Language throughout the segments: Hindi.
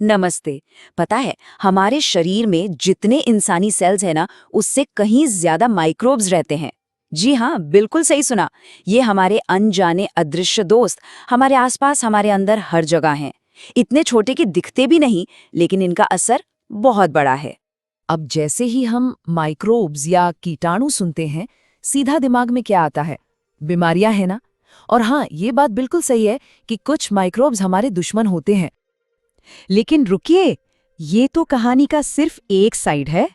नमस्ते। पता है, हमारे शरीर में जितने इंसानी सेल्स हैं ना, उससे कहीं ज्यादा माइक्रोब्स रहते हैं। जी हाँ, बिल्कुल सही सुना। ये हमारे अनजाने अदृश्य दोस्त हमारे आसपास, हमारे अंदर हर जगह हैं। इतने छोटे कि दिखते भी नहीं, लेकिन इनका असर बहुत बड़ा है। अब जैसे ही हम माइक्रोब्स या कीटाणु सुनते हैं, सीधा दिमाग में क्या आता है? बीमारियां है ना? और हाँ, ये बात बिल्कुल सही है कि कुछ माइक्रोब्स हमारे दुश्मन होते हैं। लेकिन रुकिए, ये तो कहानी का सिर्फ एक साइड है।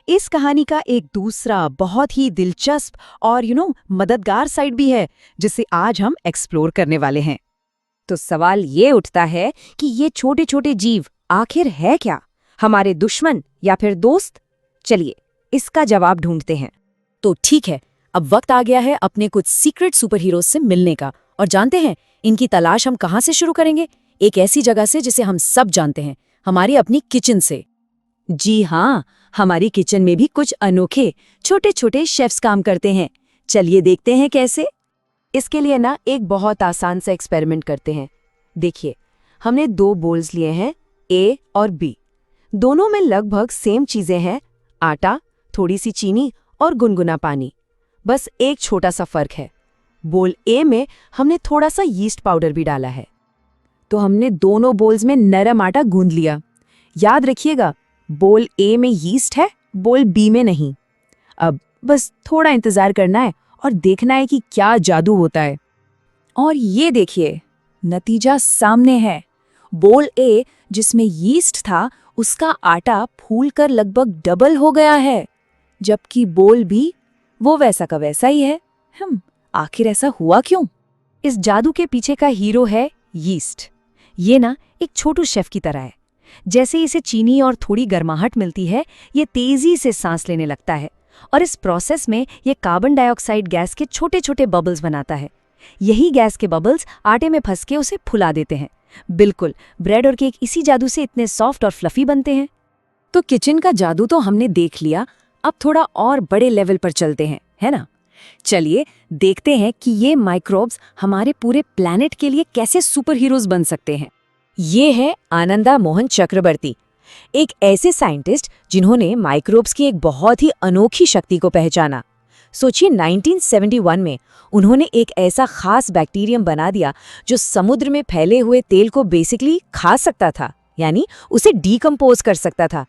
इस कहानी का एक दूसरा बहुत ही दिलचस्प और मददगार साइड भी है, जिसे आज हम एक्सप्लोर करने वाले हैं। तो सवाल ये उठता है कि ये छोटे छोटे जीव आखिर है क्या? हमारे दुश्मन या फिर दोस्त? चलिए, इसका जवाब ढूंढते हैं। तो ठीक है, अब वक्त आ गया है अपने कुछ सीक्रेट सुपर हीरोज से मिलने का। और जानते हैं, इनकी तलाश हम कहाँ से शुरू करेंगे? एक ऐसी जगह से जिसे हम सब जानते हैं, हमारी अपनी किचन से। जी हाँ, हमारी किचन में भी कुछ अनोखे छोटे छोटे शेफ्स काम करते हैं। चलिए देखते हैं कैसे। इसके लिए ना एक बहुत आसान सा एक्सपेरिमेंट करते हैं। देखिए, हमने 2 बोल्स लिए हैं, ए और बी। दोनों में लगभग सेम चीजें हैं, आटा, थोड़ी सी चीनी और गुनगुना पानी। बस एक छोटा सा फर्क है, बोल ए में हमने थोड़ा सा यीस्ट पाउडर भी डाला है। तो हमने दोनों बोल्स में नरम आटा गूंद लिया। याद रखिएगा, बोल ए में यीस्ट है, बोल बी में नहीं। अब बस थोड़ा इंतजार करना है और देखना है कि क्या जादू होता है। और ये देखिए, नतीजा सामने है। बोल ए जिसमें यीस्ट था, उसका आटा फूलकर लगभग डबल हो गया है, जबकि बोल बी वो वैसा का वैसा ही है। आखिर ऐसा हुआ क्यों? इस जादू के पीछे का हीरो है यीस्ट। ये ना एक छोटू शेफ की तरह है। जैसे इसे चीनी और थोड़ी गर्माहट मिलती है, ये तेजी से सांस लेने लगता है और इस प्रोसेस में ये कार्बन डाइऑक्साइड गैस के छोटे छोटे बबल्स बनाता है। यही गैस के बबल्स आटे में फंस के उसे फुला देते हैं। बिल्कुल, ब्रेड और केक इसी जादू से इतने सॉफ्ट और फ्लफी बनते हैं। तो किचन का जादू तो हमने देख लिया, अब थोड़ा और बड़े लेवल पर चलते हैं, है ना? चलिए देखते हैं कि ये माइक्रोब्स हमारे पूरे प्लैनेट के लिए कैसे सुपर हीरोज बन सकते हैं। ये है आनंदा मोहन चक्रवर्ती, एक ऐसे साइंटिस्ट जिन्होंने माइक्रोब्स की एक बहुत ही अनोखी शक्ति को पहचाना। सोचिए, 1971 में उन्होंने एक ऐसा खास बैक्टीरियम बना दिया जो समुद्र में फैले हुए तेल को बेसिकली खा सकता था, यानी उसे डीकंपोज कर सकता था।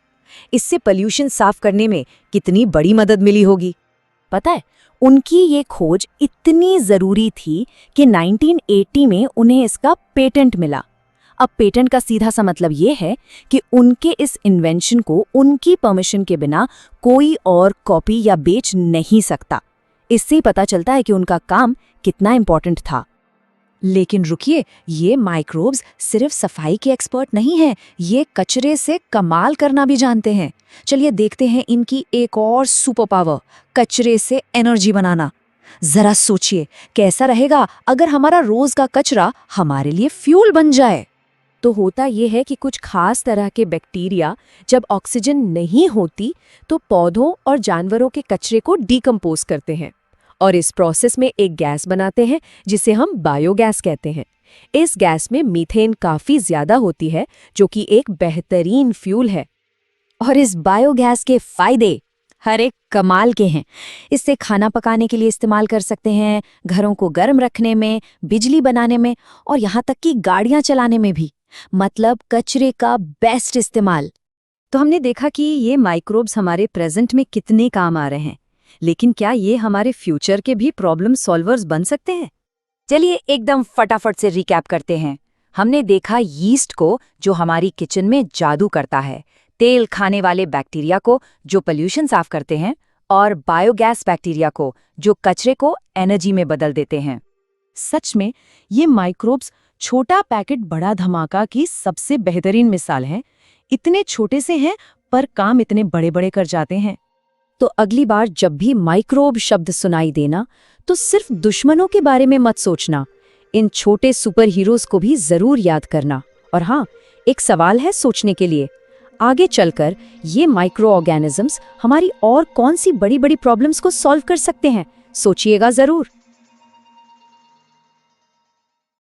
इससे पोल्यूशन साफ करने में कितनी बड़ी मदद मिली होगी। पता है, उनकी ये खोज इतनी जरूरी थी कि 1980 में उन्हें इसका पेटेंट मिला। अब पेटेंट का सीधा सा मतलब ये है कि उनके इस इन्वेंशन को उनकी परमिशन के बिना कोई और कॉपी या बेच नहीं सकता। इससे ही पता चलता है कि उनका काम कितना इम्पोर्टेंट था। लेकिन रुकिए, ये माइक्रोब्स सिर्फ सफाई के एक्सपर्ट नहीं हैं, ये कचरे से कमाल करना भी जानते हैं। चलिए देखते हैं इनकी एक और सुपर पावर, कचरे से एनर्जी बनाना। जरा सोचिए, कैसा रहेगा अगर हमारा रोज का कचरा हमारे लिए फ्यूल बन जाए। तो होता यह है कि कुछ खास तरह के बैक्टीरिया जब ऑक्सीजन नहीं होती तो पौधों और जानवरों के कचरे को डीकंपोज करते हैं और इस प्रोसेस में एक गैस बनाते हैं जिसे हम बायोगैस कहते हैं। इस गैस में मीथेन काफी ज्यादा होती है, जो कि एक बेहतरीन फ्यूल है। और इस बायोगैस के फायदे हर एक कमाल के हैं। इससे खाना पकाने के लिए इस्तेमाल कर सकते हैं, घरों को गर्म रखने में, बिजली बनाने में और यहाँ तक कि गाड़ियाँ चलाने में भी। मतलब कचरे का बेस्ट इस्तेमाल। तो हमने देखा कि ये माइक्रोब्स हमारे प्रेजेंट में कितने काम आ रहे हैं, लेकिन क्या ये हमारे फ्यूचर के भी प्रॉब्लम सॉल्वर्स बन सकते हैं? चलिए एकदम फटाफट से रिकैप करते हैं। हमने देखा यीस्ट को, जो हमारी किचन में जादू करता है, तेल खाने वाले बैक्टीरिया को, जो पोल्यूशन साफ करते हैं, और बायोगैस बैक्टीरिया को, जो कचरे को एनर्जी में बदल देते हैं। सच में ये माइक्रोब्स छोटा पैकेट बड़ा धमाका की सबसे बेहतरीन मिसाल है। इतने छोटे से हैं पर काम इतने बड़े बड़े कर जाते हैं। तो अगली बार जब भी माइक्रोब शब्द सुनाई देना, तो सिर्फ दुश्मनों के बारे में मत सोचना, इन छोटे सुपर हीरोज को भी जरूर याद करना। और हाँ, एक सवाल है सोचने के लिए, आगे चलकर ये माइक्रो ऑर्गेनिजम्स हमारी और कौन सी बड़ी बड़ी प्रॉब्लम्स को सॉल्व कर सकते हैं? सोचिएगा जरूर।